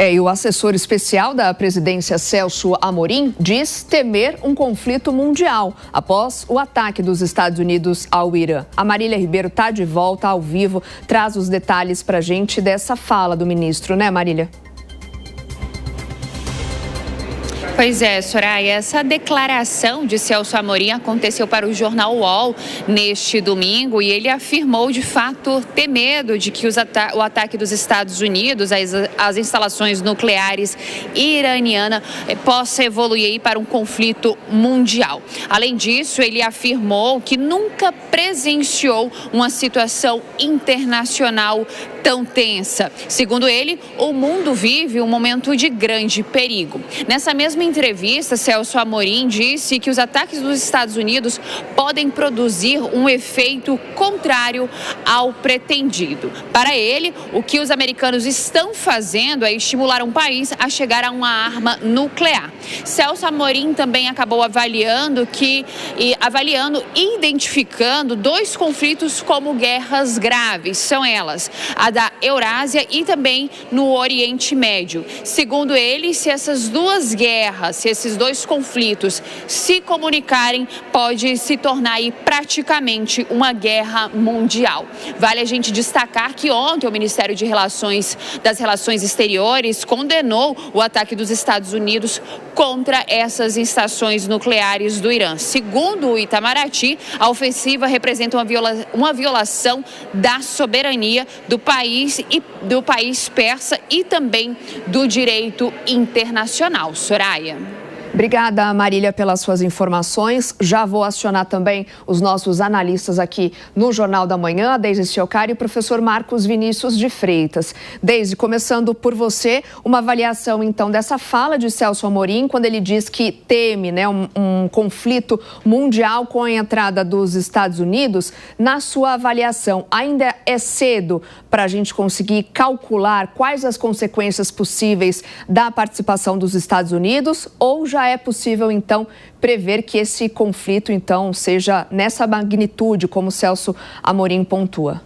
E o assessor especial da presidência, Celso Amorim, diz temer um conflito mundial após o ataque dos Estados Unidos ao Irã. A Marília Ribeiro está de volta ao vivo, traz os detalhes para a gente dessa fala do ministro, né, Marília? Pois é, Soraya, essa declaração de Celso Amorim aconteceu para o jornal UOL neste domingo e ele afirmou, de fato, ter medo de que o ataque dos Estados Unidos às instalações nucleares iranianas possa evoluir para um conflito mundial. Além disso, ele afirmou que nunca presenciou uma situação internacional tão tensa. Segundo ele, o mundo vive um momento de grande perigo. Nessa mesma entrevista, Celso Amorim disse que os ataques dos Estados Unidos podem produzir um efeito contrário ao pretendido. Para ele, o que os americanos estão fazendo é estimular um país a chegar a uma arma nuclear. Celso Amorim também acabou avaliando e identificando dois conflitos como guerras graves. São elas, a da Eurásia e também no Oriente Médio. Segundo ele, se essas duas guerras, se esses dois conflitos se comunicarem, pode se tornar aí praticamente uma guerra mundial. Vale a gente destacar que ontem o Ministério das Relações Exteriores condenou o ataque dos Estados Unidos contra essas estações nucleares do Irã. Segundo o Itamaraty, a ofensiva representa uma violação da soberania do país persa e também do direito internacional. Soraya. Obrigada, Marília, pelas suas informações. Já vou acionar também os nossos analistas aqui no Jornal da Manhã, Deise Ciocari e o professor Marcos Vinícius de Freitas. Deise, começando por você, uma avaliação, então, dessa fala de Celso Amorim, quando ele diz que teme, né, um conflito mundial com a entrada dos Estados Unidos. Na sua avaliação, ainda é cedo para a gente conseguir calcular quais as consequências possíveis da participação dos Estados Unidos, ou já é possível, então, prever que esse conflito, então, seja nessa magnitude, como Celso Amorim pontua?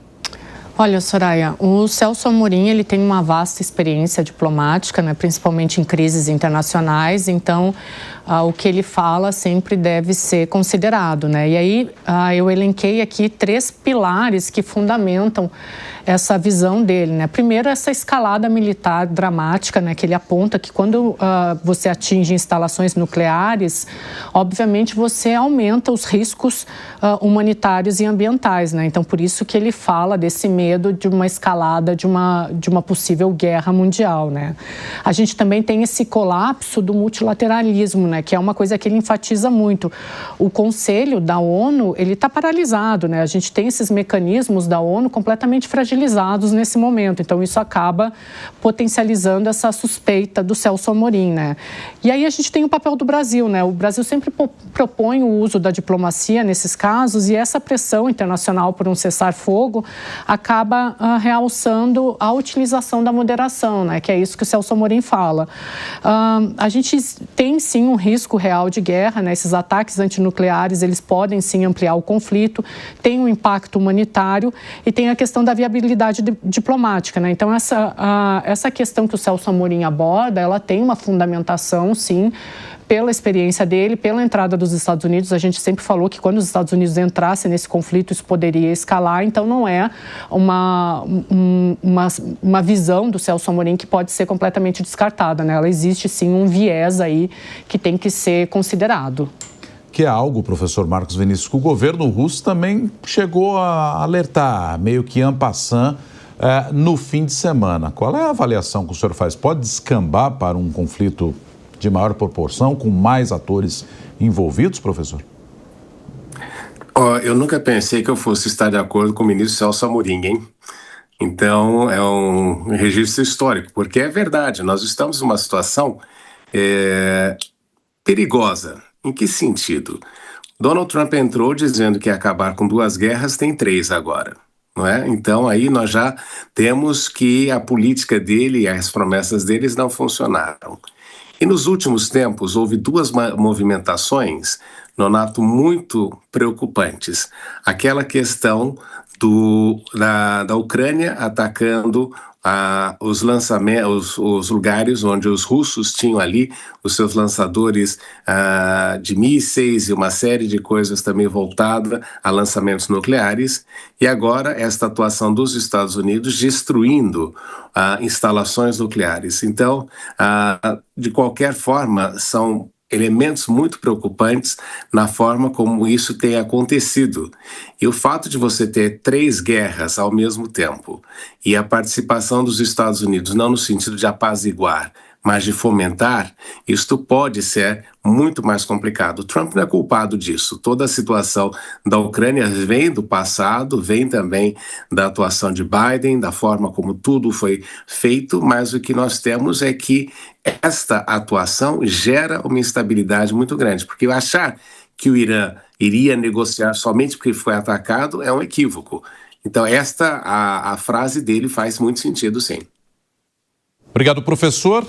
Olha, Soraya, o Celso Amorim, ele tem uma vasta experiência diplomática, né, principalmente em crises internacionais, então o que ele fala sempre deve ser considerado, né? E aí eu elenquei aqui 3 pilares que fundamentam essa visão dele, né? Primeiro, essa escalada militar dramática, né, que ele aponta que quando você atinge instalações nucleares, obviamente você aumenta os riscos humanitários e ambientais, né? Então, por isso que ele fala desse medo de uma escalada de uma possível guerra mundial, né? A gente também tem esse colapso do multilateralismo, né, que é uma coisa que ele enfatiza muito. O Conselho da ONU, ele está paralisado, né? A gente tem esses mecanismos da ONU completamente fragilizados nesse momento, então isso acaba potencializando essa suspeita do Celso Amorim, né? E aí a gente tem o papel do Brasil, né? O Brasil sempre propõe o uso da diplomacia nesses casos e essa pressão internacional por um cessar-fogo acaba realçando a utilização da moderação, né? Que é isso que o Celso Amorim fala. A gente tem sim um risco real de guerra, né? Esses ataques antinucleares, eles podem sim ampliar o conflito, tem um impacto humanitário e tem a questão da viabilidade diplomática, né? Então essa questão que o Celso Amorim aborda, ela tem uma fundamentação, sim, pela experiência dele, pela entrada dos Estados Unidos. A gente sempre falou que quando os Estados Unidos entrassem nesse conflito, isso poderia escalar, então não é uma visão do Celso Amorim que pode ser completamente descartada, né? Ela existe sim um viés aí que tem que ser considerado. Que é algo, professor Marcos Vinícius, que o governo russo também chegou a alertar, meio que en passant, no fim de semana. Qual é a avaliação que o senhor faz? Pode descambar para um conflito de maior proporção, com mais atores envolvidos, professor? Eu nunca pensei que eu fosse estar de acordo com o ministro Celso Amorim, hein? Então, é um registro histórico, porque é verdade, nós estamos numa situação perigosa. Em que sentido? Donald Trump entrou dizendo que ia acabar com 2 guerras, tem 3 agora. Não é? Então, aí nós já temos que a política dele e as promessas deles não funcionaram. E nos últimos tempos houve 2 movimentações, Nonato, muito preocupantes. Aquela questão da Ucrânia atacando os lançamentos, os lugares onde os russos tinham ali os seus lançadores de mísseis e uma série de coisas também voltada a lançamentos nucleares, e agora esta atuação dos Estados Unidos destruindo instalações nucleares. Então, de qualquer forma, são elementos muito preocupantes na forma como isso tem acontecido. E o fato de você ter 3 guerras ao mesmo tempo e a participação dos Estados Unidos, não no sentido de apaziguar, mas de fomentar, isto pode ser muito mais complicado. O Trump não é culpado disso. Toda a situação da Ucrânia vem do passado, vem também da atuação de Biden, da forma como tudo foi feito, mas o que nós temos é que esta atuação gera uma instabilidade muito grande, porque achar que o Irã iria negociar somente porque foi atacado é um equívoco. Então a frase dele faz muito sentido, sim. Obrigado, professor.